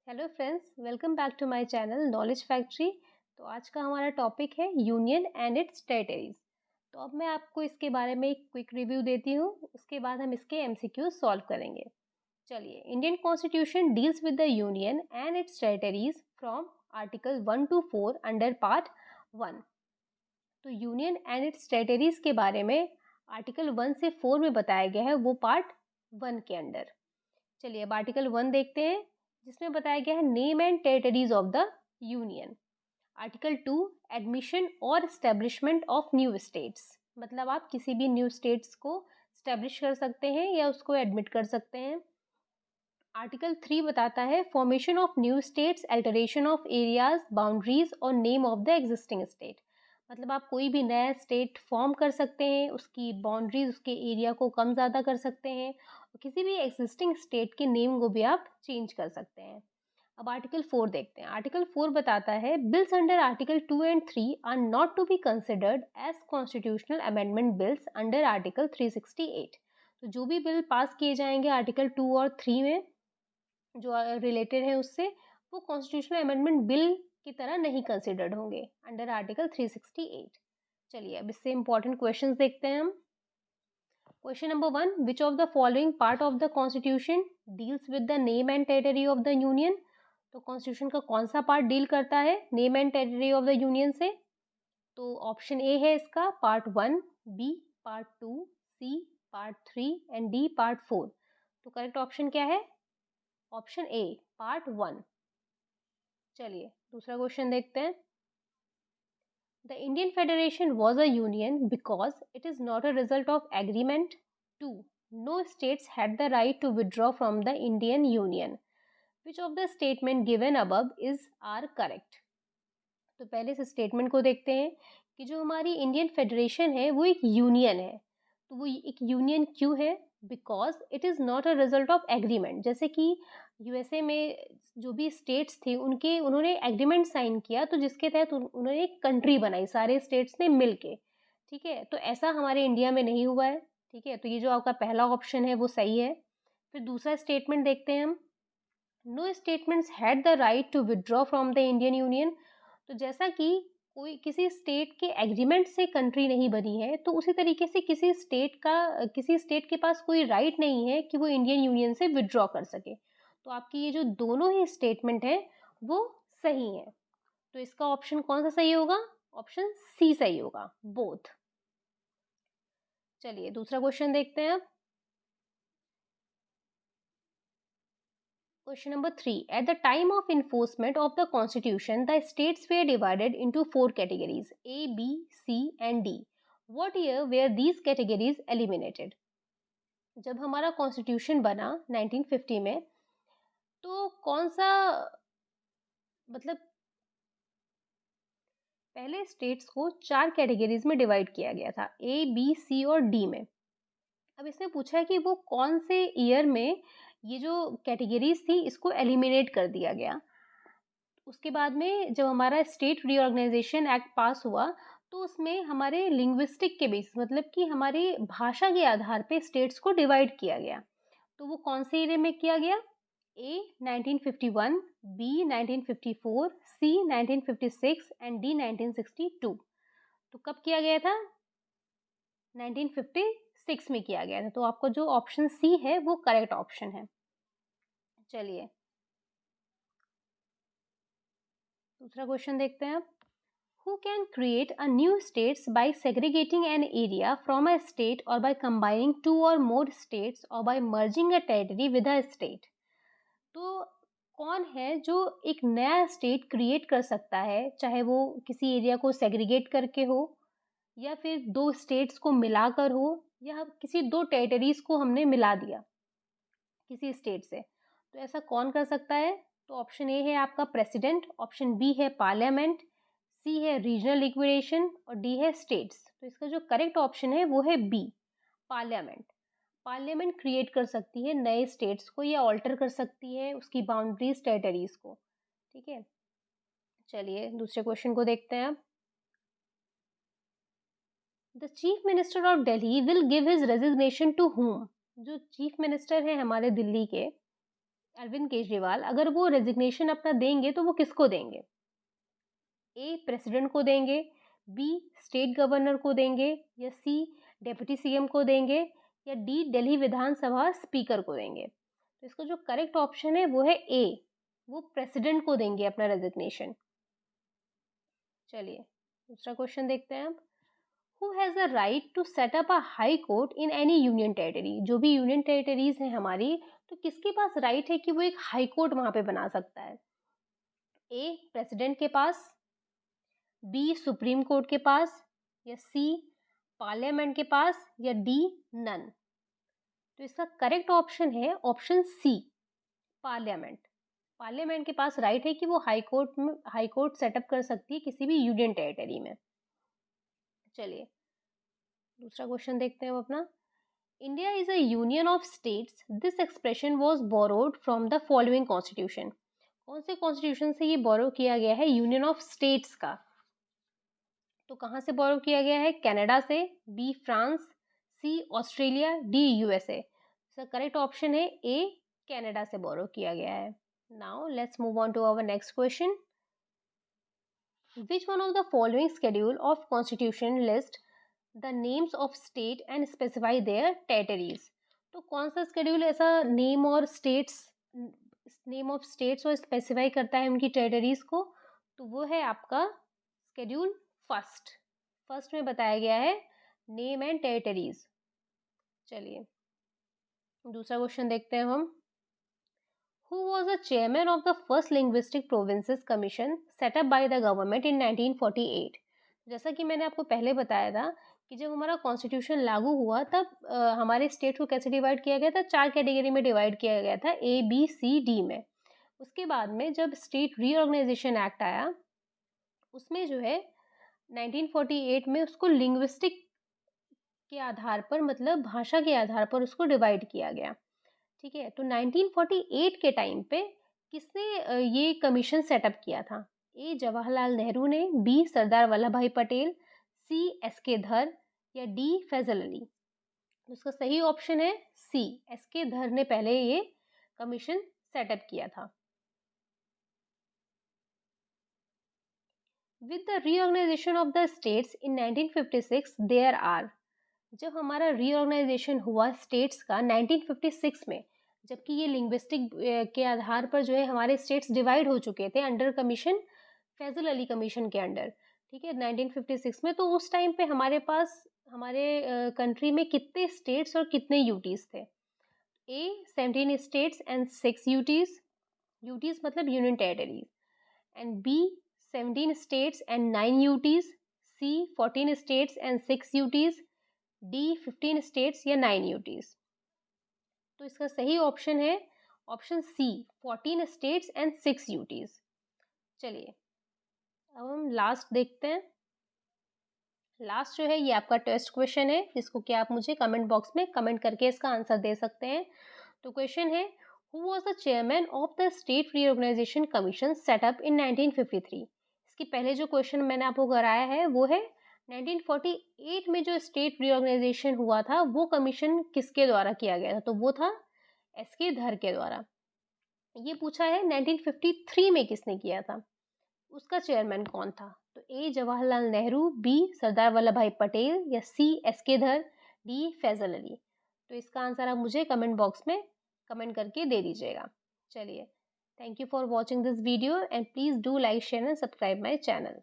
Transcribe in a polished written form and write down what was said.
Hello friends, welcome back to my channel knowledge factory. तो आज का हमारा टॉपिक है यूनियन एंड इट्स टेरिटरीज। तो अब मैं आपको इसके बारे में एक क्विक रिव्यू देती हूँ, उसके बाद हम इसके एमसीक्यू सॉल्व करेंगे। चलिए, Indian constitution deals with the union and it's territories from article 1 to 4 under part 1। तो यूनियन एंड इट्स टेरिटरीज के बारे में आर्टिकल 1 से 4 में बताया गया है, वो पार्ट 1 के अंडर। चलिए अब आर्टिकल 1 देखते हैं, जिसमें बताया गया है name and territories of the union. Article 2, admission और स्टेब्लिशमेंट ऑफ न्यू स्टेट्स, मतलब आप किसी भी न्यू स्टेट्स को स्टेब्लिश कर सकते हैं या उसको एडमिट कर सकते हैं। आर्टिकल 3 बताता है formation of new states, alteration of areas, boundaries और name of the existing state, मतलब आप कोई भी नया स्टेट फॉर्म कर सकते हैं, उसकी बाउंड्रीज, उसके एरिया को कम ज़्यादा कर सकते हैं, और किसी भी एग्जिस्टिंग स्टेट के नेम को भी आप चेंज कर सकते हैं। अब आर्टिकल 4 देखते हैं। आर्टिकल 4 बताता है bills under article 2 and 3 are not to be considered as constitutional amendment bills under article 368। तो जो भी बिल पास किए जाएंगे आर्टिकल 2 और 3 में जो रिलेटेड है उससे, वो कॉन्स्टिट्यूशनल अमेंडमेंट बिल की तरह नहीं कंसिडर्ड होंगे अंडर आर्टिकल 368। चलिए अब इससे इंपॉर्टेंट क्वेश्चंस देखते हैं हम। Question number 1, which of the following part of the constitution deals with the name and territory of the union. तो कॉन्स्टिट्यूशन का कौन सा पार्ट डील करता है name and territory of the union से? तो ऑप्शन ए है इसका part 1, B part 2, C part 3 and D part 4। तो करेक्ट ऑप्शन क्या है? Option A part 1। चलिए दूसरा क्वेश्चन देखते हैं। The Indian Federation was a union because it is not a result of agreement. 2. No states had the right to withdraw from the Indian Union. Which of the statement given above is are correct? तो पहले इस statement को देखते हैं कि जो हमारी Indian federation है वो एक यूनियन है। तो वो एक यूनियन क्यों है? Because it is not a result of agreement. जैसे कि यूएसए में जो भी स्टेट्स थे उन्होंने एग्रीमेंट साइन किया, तो जिसके तहत उन्होंने एक कंट्री बनाई सारे स्टेट्स ने मिल के। ठीक है, तो ऐसा हमारे इंडिया में नहीं हुआ है। ठीक है, तो ये जो आपका पहला ऑप्शन है वो सही है। फिर दूसरा स्टेटमेंट देखते हैं हम। No statements had the right to withdraw from the Indian union. तो जैसा कि कोई किसी स्टेट के एग्रीमेंट से कंट्री नहीं बनी है, तो उसी तरीके से किसी स्टेट के पास कोई राइट नहीं है कि वो इंडियन यूनियन से विदड्रॉ कर सके। तो आपकी ये जो दोनों ही स्टेटमेंट है वो सही है। तो इसका ऑप्शन कौन सा सही होगा? ऑप्शन सी सही होगा, बोथ। चलिए दूसरा क्वेश्चन देखते हैं अब। Question number 3. At the time of enforcement of the Constitution, the states were divided into 4 categories A, B, C and D. What year were these categories eliminated? जब हमारा constitution बना 1950 में, तो कौन सा, मतलब पहले स्टेट्स को 4 कैटेगरीज में डिवाइड किया गया था, ए बी सी और डी में। अब इसमें पूछा है कि वो कौन से ईयर में ये जो कैटेगरीज थी इसको एलिमिनेट कर दिया गया। उसके बाद में जब हमारा स्टेट रीऑर्गेनाइजेशन एक्ट पास हुआ, तो उसमें हमारे लिंग्विस्टिक के बेस, मतलब कि हमारी भाषा के आधार पे स्टेट्स को डिवाइड किया गया। तो वो कौन से ईयर में किया गया? ए 1951, बी 1954, सी 1956 एंड डी 1962। तो कब किया गया था? 1956 में किया गया था। तो आपको जो ऑप्शन सी है वो करेक्ट ऑप्शन है। चलिए दूसरा क्वेश्चन देखते हैं अब। Who can create a new states by segregating an area from a state or by combining 2 or more states or by merging a territory with a state? तो कौन है जो एक नया स्टेट क्रिएट कर सकता है, चाहे वो किसी एरिया को सेग्रीगेट करके हो, या फिर दो स्टेट्स को मिलाकर हो, या किसी दो टेरिटरीज को हमने मिला दिया किसी स्टेट से। तो ऐसा कौन कर सकता है? तो ऑप्शन ए है आपका प्रेसिडेंट, ऑप्शन बी है पार्लियामेंट, सी है रीजनल लिक्विडेशन और डी है स्टेट्स। तो इसका जो करेक्ट ऑप्शन है वो है बी, पार्लियामेंट। पार्लियामेंट क्रिएट कर सकती है नए स्टेट्स को या ऑल्टर कर सकती है उसकी बाउंड्रीज, टेरिटरीज को। ठीक है, चलिए दूसरे क्वेश्चन को देखते हैं अब। The chief minister of Delhi will give his resignation to whom? जो चीफ मिनिस्टर है हमारे दिल्ली के, अरविंद केजरीवाल अगर वो रेजिग्नेशन अपना देंगे तो वो किसको देंगे? ए प्रेसिडेंट को देंगे, बी स्टेट गवर्नर को देंगे, या सी डेप्यूटी सीएम को देंगे, या डी दिल्ली विधानसभा स्पीकर को देंगे? तो इसका जो करेक्ट ऑप्शन है वो है ए, वो प्रेसिडेंट को देंगे अपना रेजिग्नेशन। चलिए दूसरा क्वेश्चन देखते हैं अब। Who has the right to set up a high court in any union territory? जो भी यूनियन टेरिटरीज हैं हमारी, तो किसके पास राइट है कि वो एक हाई कोर्ट वहां पे बना सकता है? ए प्रेसिडेंट के पास, बी सुप्रीम कोर्ट के पास, या सी पार्लियामेंट के पास, या डी नन? तो इसका करेक्ट ऑप्शन है ऑप्शन सी, पार्लियामेंट। पार्लियामेंट के पास राइट है कि वो हाई कोर्ट सेटअप कर सकती है किसी भी यूनियन टेरिटरी में। चलिए दूसरा क्वेश्चन देखते हैं हम अपना। India is a union of states, this expression was borrowed from the following constitution? कौन से कॉन्स्टिट्यूशन से ये बोरो किया गया है यूनियन ऑफ स्टेट्स का? तो कहाँ से बोरो किया गया है? कनाडा से, B France, C Australia, D USA? Sir correct option है ए, कनाडा से बोरो किया गया है। Now let's move on to our next question. Which one of the following schedule of constitution list the names of state and specify their territories? तो कौन सा schedule ऐसा name और स्पेसिफाई करता है उनकी टेरिटरीज को? तो वो है आपका स्केड्यूल फर्स्ट में बताया गया है नेम एंड टेरिटरीज। चलिए दूसरा क्वेश्चन देखते हैं हम। Who was the chairman of the first linguistic provinces commission set up by the government in 1948? जैसा कि मैंने आपको पहले बताया था कि जब हमारा कॉन्स्टिट्यूशन लागू हुआ तब हमारे स्टेट को कैसे डिवाइड किया गया था? 4 कैटेगरी में डिवाइड किया गया था, ए बी सी डी में। उसके बाद में जब स्टेट रीऑर्गेनाइजेशन एक्ट आया उसमें जो है 1948 में उसको लिंग्विस्टिक के आधार पर, मतलब भाषा के आधार पर उसको डिवाइड किया गया। ठीक है, तो 1948 के टाइम पे किसने ये कमीशन सेटअप किया था? ए जवाहरलाल नेहरू ने, बी सरदार वल्लभ भाई पटेल, सी एस के धर, या डी फैजल अली? उसका सही ऑप्शन है सी, एस के धर ने पहले ये कमीशन सेटअप किया था। With the reorganisation of the states in 1956 there are, जब हमारा रीऑर्गेनाइजेशन हुआ स्टेट्स का 1956 में, जबकि ये लिंग्विस्टिक के आधार पर जो है हमारे स्टेट्स डिवाइड हो चुके थे under commission Fazal Ali commission के अंडर। ठीक है, 1956 में। तो उस टाइम पे हमारे पास हमारे कंट्री में कितने स्टेट्स और कितने यूटीज थे? A 17 states and 6 UTs, UTs मतलब union territories, and B 17 states and 9 UTs, C 14 states and 6 UTs, D 15 states या 9 यूटीज? तो इसका सही ऑप्शन है option C, 14 states and 6 UTs. चलिए अब हम लास्ट देखते हैं। लास्ट जो है ये आपका टेस्ट क्वेश्चन है, जिसको कि आप मुझे कमेंट बॉक्स में कमेंट करके इसका आंसर दे सकते हैं। तो क्वेश्चन है, who was the chairman of the state reorganisation commission set up in 1953? इसके पहले जो क्वेश्चन मैंने आपको कराया है वो है 1948 में जो स्टेट रीऑर्गेनाइजेशन हुआ था वो कमीशन किसके द्वारा किया गया था? तो वो था एस के धर के द्वारा। ये पूछा है 1953 में किसने किया था, उसका चेयरमैन कौन था? तो ए जवाहरलाल नेहरू, बी सरदार वल्लभ भाई पटेल, या सी एस के धर, डी फैजल अली? तो इसका आंसर आप मुझे कमेंट बॉक्स में कमेंट करके दे दीजिएगा। चलिए, thank you for watching this video and please do like share and subscribe my channel.